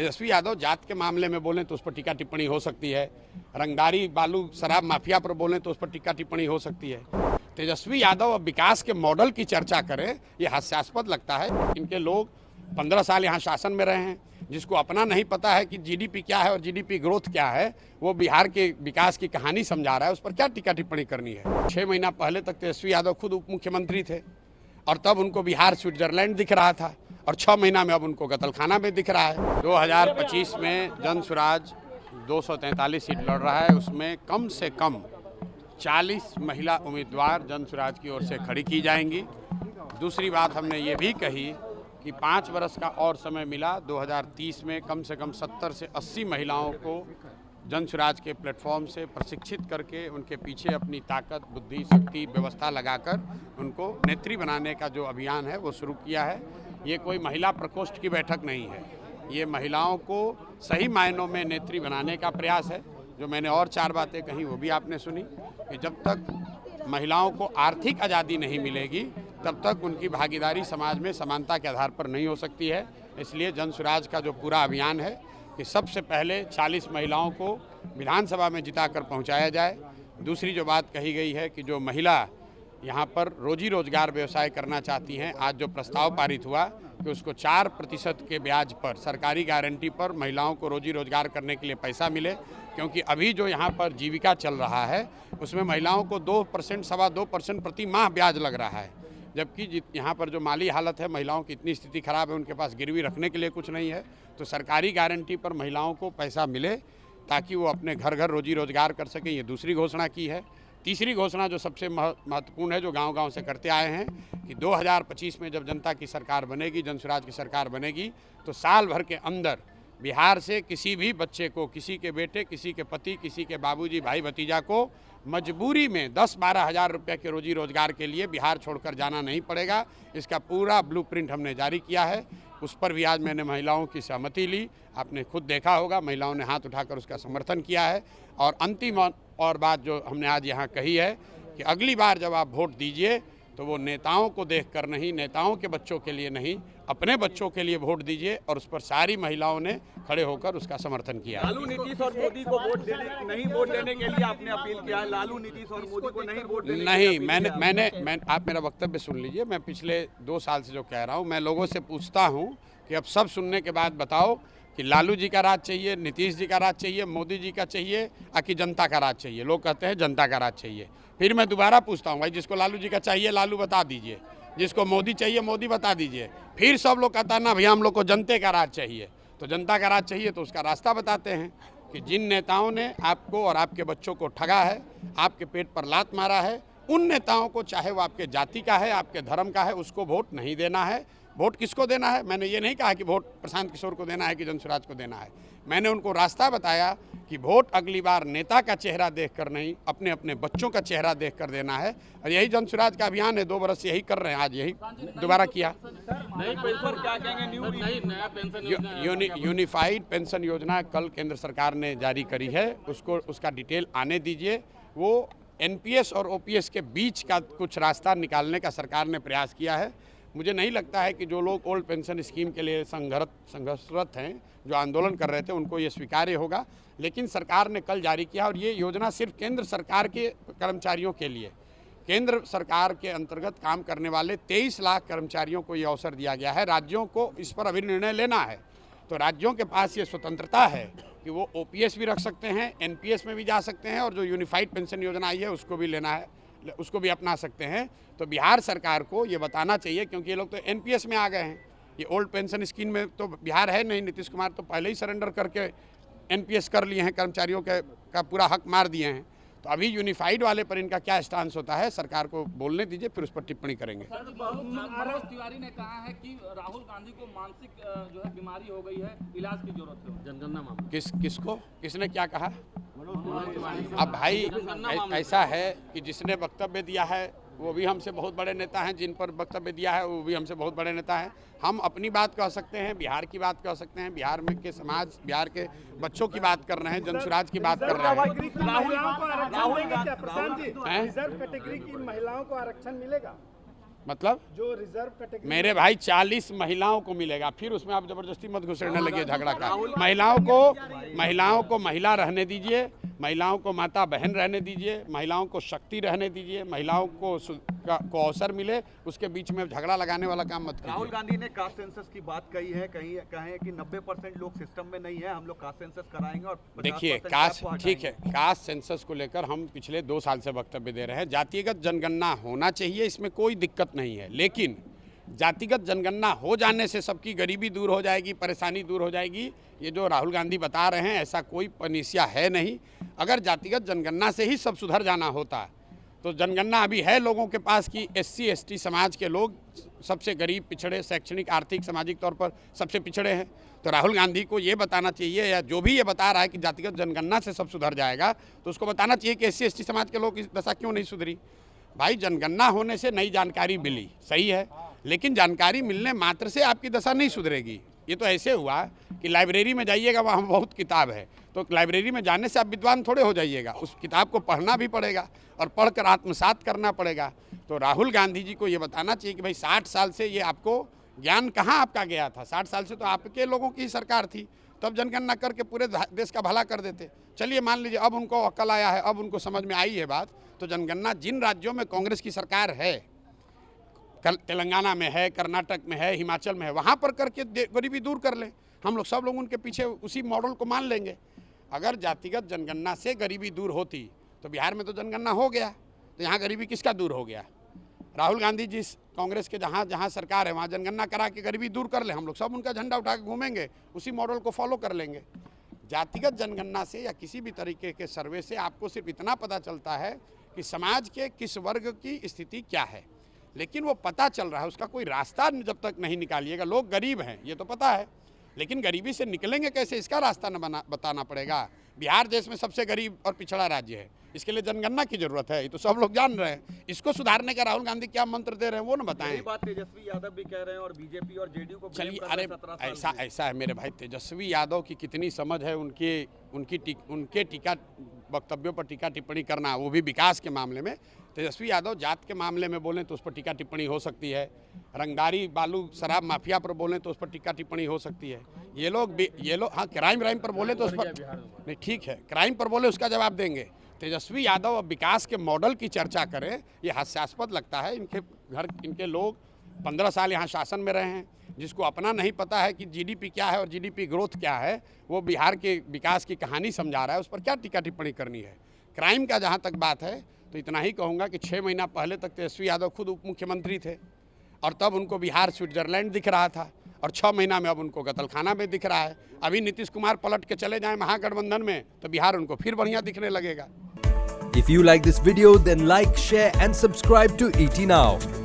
तेजस्वी यादव जात के मामले में बोलें तो उस पर टीका टिप्पणी हो सकती है, रंगदारी बालू शराब माफिया पर बोलें तो उस पर टीका टिप्पणी हो सकती है। तेजस्वी यादव अब विकास के मॉडल की चर्चा करें, ये हास्यास्पद लगता है। इनके लोग 15 साल यहाँ शासन में रहे हैं, जिसको अपना नहीं पता है कि जीडीपी क्या है और जीडीपी ग्रोथ क्या है, वो बिहार के विकास की कहानी समझा रहा है, उस पर क्या टीका टिप्पणी करनी है। 6 महीना पहले तक तेजस्वी यादव खुद उप मुख्यमंत्री थे और तब उनको बिहार स्विट्जरलैंड दिख रहा था और 6 महीना में अब उनको कत्लखाना में दिख रहा है। 2025 में जन स्वराज 243 सीट लड़ रहा है, उसमें कम से कम 40 महिला उम्मीदवार जन स्वराज की ओर से खड़ी की जाएंगी। दूसरी बात हमने ये भी कही कि 5 वर्ष का और समय मिला, 2030 में कम से कम 70 से 80 महिलाओं को जन स्वराज के प्लेटफॉर्म से प्रशिक्षित करके उनके पीछे अपनी ताकत, बुद्धि, शक्ति, व्यवस्था लगाकर उनको नेत्री बनाने का जो अभियान है वो शुरू किया है। ये कोई महिला प्रकोष्ठ की बैठक नहीं है, ये महिलाओं को सही मायनों में नेत्री बनाने का प्रयास है। जो मैंने और 4 बातें कही वो भी आपने सुनी कि जब तक महिलाओं को आर्थिक आज़ादी नहीं मिलेगी तब तक उनकी भागीदारी समाज में समानता के आधार पर नहीं हो सकती है। इसलिए जन स्वराज का जो पूरा अभियान है कि सबसे पहले 40 महिलाओं को विधानसभा में जिताकर पहुंचाया जाए। दूसरी जो बात कही गई है कि जो महिला यहाँ पर रोजी रोजगार व्यवसाय करना चाहती हैं, आज जो प्रस्ताव पारित हुआ कि उसको 4% के ब्याज पर सरकारी गारंटी पर महिलाओं को रोजी रोजगार करने के लिए पैसा मिले, क्योंकि अभी जो यहाँ पर जीविका चल रहा है उसमें महिलाओं को 2%, 2.25% प्रति माह ब्याज लग रहा है, जबकि यहाँ पर जो माली हालत है, महिलाओं की इतनी स्थिति खराब है, उनके पास गिरवी रखने के लिए कुछ नहीं है। तो सरकारी गारंटी पर महिलाओं को पैसा मिले ताकि वो अपने घर घर रोजी रोजगार कर सकें, ये दूसरी घोषणा की है। तीसरी घोषणा जो सबसे महत्वपूर्ण है, जो गांव-गांव से करते आए हैं कि 2025 में जब जनता की सरकार बनेगी, जन स्वराज की सरकार बनेगी, तो साल भर के अंदर बिहार से किसी भी बच्चे को, किसी के बेटे, किसी के पति, किसी के बाबूजी, भाई भतीजा को मजबूरी में 10-12 हज़ार रुपये के रोजी रोजगार के लिए बिहार छोड़कर जाना नहीं पड़ेगा। इसका पूरा ब्लूप्रिंट हमने जारी किया है, उस पर भी आज मैंने महिलाओं की सहमति ली। आपने खुद देखा होगा, महिलाओं ने हाथ उठाकर उसका समर्थन किया है। और अंतिम और बात जो हमने आज यहाँ कही है कि अगली बार जब आप वोट दीजिए तो वो नेताओं को देखकर नहीं, नेताओं के बच्चों के लिए नहीं, अपने बच्चों के लिए वोट दीजिए। और उस पर सारी महिलाओं ने खड़े होकर उसका समर्थन किया। लालू, नीतीश और मोदी को वोट देने के लिए आपने अपील किया है। लालू, नीतीश और मोदी को नहीं वोट देने नहीं, आप मेरा वक्तव्य सुन लीजिए। मैं पिछले 2 साल से जो कह रहा हूँ, मैं लोगों से पूछता हूँ कि अब सब सुनने के बाद बताओ कि लालू जी का राज चाहिए, नीतीश जी का राज चाहिए, मोदी जी का चाहिए, कि जनता का राज चाहिए। लोग कहते हैं जनता का राज चाहिए। फिर मैं दोबारा पूछता हूँ, भाई जिसको लालू जी का चाहिए लालू बता दीजिए, जिसको मोदी चाहिए मोदी बता दीजिए। फिर सब लोग कहता है ना भैया हम लोग को जनता का राज चाहिए। तो जनता का राज चाहिए तो उसका रास्ता बताते हैं कि जिन नेताओं ने आपको और आपके बच्चों को ठगा है, आपके पेट पर लात मारा है, उन नेताओं को, चाहे वो आपके जाति का है, आपके धर्म का है, उसको वोट नहीं देना है। वोट किसको देना है? मैंने ये नहीं कहा कि वोट प्रशांत किशोर को देना है कि जन स्वराज को देना है। मैंने उनको रास्ता बताया कि वोट अगली बार नेता का चेहरा देखकर नहीं, अपने अपने बच्चों का चेहरा देखकर देना है। और यही जन स्वराज का अभियान है, 2 बरस यही कर रहे हैं, आज यही दोबारा किया। यूनिफाइड पेंशन योजना कल केंद्र सरकार ने जारी करी है, उसका डिटेल आने दीजिए। वो NPS और OPS के बीच का कुछ रास्ता निकालने का सरकार ने प्रयास किया है। मुझे नहीं लगता है कि जो लोग ओल्ड पेंशन स्कीम के लिए संघर्षरत हैं, जो आंदोलन कर रहे थे, उनको ये स्वीकार्य होगा। लेकिन सरकार ने कल जारी किया और ये योजना सिर्फ केंद्र सरकार के कर्मचारियों के लिए, केंद्र सरकार के अंतर्गत काम करने वाले 23 लाख कर्मचारियों को ये अवसर दिया गया है। राज्यों को इस पर अभी निर्णय लेना है, तो राज्यों के पास ये स्वतंत्रता है कि वो OPS भी रख सकते हैं, NPS में भी जा सकते हैं, और जो यूनिफाइड पेंशन योजना आई है उसको भी लेना है, उसको भी अपना सकते हैं। तो बिहार सरकार को ये बताना चाहिए, क्योंकि ये लोग तो NPS में आ गए हैं, ये ओल्ड पेंशन स्कीम में तो बिहार है नहीं। नीतीश कुमार तो पहले ही सरेंडर करके NPS कर लिए हैं, कर्मचारियों का पूरा हक मार दिए हैं। तो अभी यूनिफाइड वाले पर इनका क्या स्टांस होता है, सरकार को बोलने दीजिए, फिर उस पर टिप्पणी करेंगे। मनोज तिवारी ने कहा है कि राहुल गांधी को मानसिक जो है बीमारी हो गई है, इलाज की जरूरत है। जनगणना मामला किसने क्या कहा? अब भाई ऐसा है कि जिसने वक्तव्य दिया है वो भी हमसे बहुत बड़े नेता हैं, जिन पर वक्तव्य दिया है वो भी हमसे बहुत बड़े नेता हैं। हम अपनी बात कह सकते हैं, बिहार की बात कह सकते हैं, बिहार में के समाज, बिहार के बच्चों की बात कर रहे हैं, जन स्वराज की बात कर रहे हैं। रिजर्व कैटेगरी की महिलाओं को आरक्षण मिलेगा? मतलब जो रिजर्व कैटेगरी मेरे भाई 40 महिलाओं को मिलेगा, फिर उसमें आप जबरदस्ती मत घुसेड़ने लगे झगड़ा का। महिलाओं को महिला रहने दीजिए, महिलाओं को माता बहन रहने दीजिए, महिलाओं को शक्ति रहने दीजिए, महिलाओं को अवसर मिले, उसके बीच में झगड़ा लगाने वाला काम मत कीजिए। राहुल गांधी ने कास्ट सेंसस की बात कही है, कहे कि 90% लोग सिस्टम में नहीं है, हम लोग कास्ट सेंसस कराएंगे और 50% देखिए कास्ट, ठीक है, कास्ट सेंसस को लेकर हम पिछले 2 साल से वक्तव्य दे रहे हैं। जातिगत जनगणना होना चाहिए, इसमें कोई दिक्कत नहीं है, लेकिन जातिगत जनगणना हो जाने से सबकी गरीबी दूर हो जाएगी, परेशानी दूर हो जाएगी, ये जो राहुल गांधी बता रहे हैं ऐसा कोई पनिसिया है नहीं। अगर जातिगत जनगणना से ही सब सुधर जाना होता तो जनगणना अभी है लोगों के पास कि SC ST समाज के लोग सबसे गरीब, पिछड़े, शैक्षणिक, आर्थिक, सामाजिक तौर पर सबसे पिछड़े हैं। तो राहुल गांधी को ये बताना चाहिए, या जो भी ये बता रहा है कि जातिगत जनगणना से सब सुधर जाएगा, तो उसको बताना चाहिए कि SC ST समाज के लोग की दशा क्यों नहीं सुधरी। भाई जनगणना होने से नई जानकारी मिली, सही है, लेकिन जानकारी मिलने मात्र से आपकी दशा नहीं सुधरेगी। ये तो ऐसे हुआ कि लाइब्रेरी में जाइएगा, वहाँ बहुत किताब है, तो लाइब्रेरी में जाने से आप विद्वान थोड़े हो जाइएगा, उस किताब को पढ़ना भी पड़ेगा और पढ़कर आत्मसात करना पड़ेगा। तो राहुल गांधी जी को ये बताना चाहिए कि भाई 60 साल से ये आपको ज्ञान कहाँ आपका गया था। 60 साल से तो आपके लोगों की सरकार थी, तब जनगणना करके पूरे देश का भला कर देते। चलिए मान लीजिए अब उनको अक्ल आया है, अब उनको समझ में आई है बात, तो जनगणना जिन राज्यों में कांग्रेस की सरकार है, तेलंगाना में है, कर्नाटक में है, हिमाचल में है, वहाँ पर करके गरीबी दूर कर लें। हम लोग सब लोग उनके पीछे उसी मॉडल को मान लेंगे। अगर जातिगत जनगणना से गरीबी दूर होती तो बिहार में तो जनगणना हो गया, तो यहाँ गरीबी किसका दूर हो गया। राहुल गांधी जिस कांग्रेस के जहाँ सरकार है वहाँ जनगणना करा के गरीबी दूर कर ले, हम लोग सब उनका झंडा उठा के घूमेंगे, उसी मॉडल को फॉलो कर लेंगे। जातिगत जनगणना से या किसी भी तरीके के सर्वे से आपको सिर्फ इतना पता चलता है कि समाज के किस वर्ग की स्थिति क्या है, लेकिन वो पता चल रहा है, उसका कोई रास्ता जब तक नहीं निकालिएगा। लोग गरीब हैं ये तो पता है, लेकिन गरीबी से निकलेंगे कैसे इसका रास्ता न बताना पड़ेगा। बिहार देश में सबसे गरीब और पिछड़ा राज्य है, इसके लिए जनगणना की जरूरत है, ये तो सब लोग जान रहे हैं। इसको सुधारने का राहुल गांधी क्या मंत्र दे रहे हैं वो न बताएं। यही बात तेजस्वी यादव भी कह रहे हैं और बीजेपी और जेडीयू को चलिए, अरे ऐसा है मेरे भाई, तेजस्वी यादव की कितनी समझ है उनके टीका वक्तव्यों पर टीका टिप्पणी करना, वो भी विकास के मामले में। तेजस्वी यादव जात के मामले में बोलें तो उस पर टीका टिप्पणी हो सकती है, रंगदारी बालू शराब माफिया पर बोलें तो उस पर टीका टिप्पणी हो सकती है। ये लोग हाँ क्राइम पर बोले तो उस पर नहीं, ठीक है, क्राइम पर बोले उसका जवाब देंगे। तेजस्वी यादव अब विकास के मॉडल की चर्चा करें, ये हास्यास्पद लगता है। इनके लोग 15 साल यहाँ शासन में रहे हैं, जिसको अपना नहीं पता है कि GDP क्या है और GDP ग्रोथ क्या है, वो बिहार के विकास की कहानी समझा रहा है, उस पर क्या टीका टिप्पणी करनी है। क्राइम का जहाँ तक बात है तो इतना ही कहूँगा कि 6 महीना पहले तक तेजस्वी यादव खुद उप मुख्यमंत्री थे और तब उनको बिहार स्विट्जरलैंड दिख रहा था, और 6 महीना में अब उनको कत्लखाना में दिख रहा है। अभी नीतीश कुमार पलट के चले जाएं महागठबंधन में तो बिहार उनको फिर बढ़िया दिखने लगेगा। If you like this video, then like, share and subscribe to ET Now.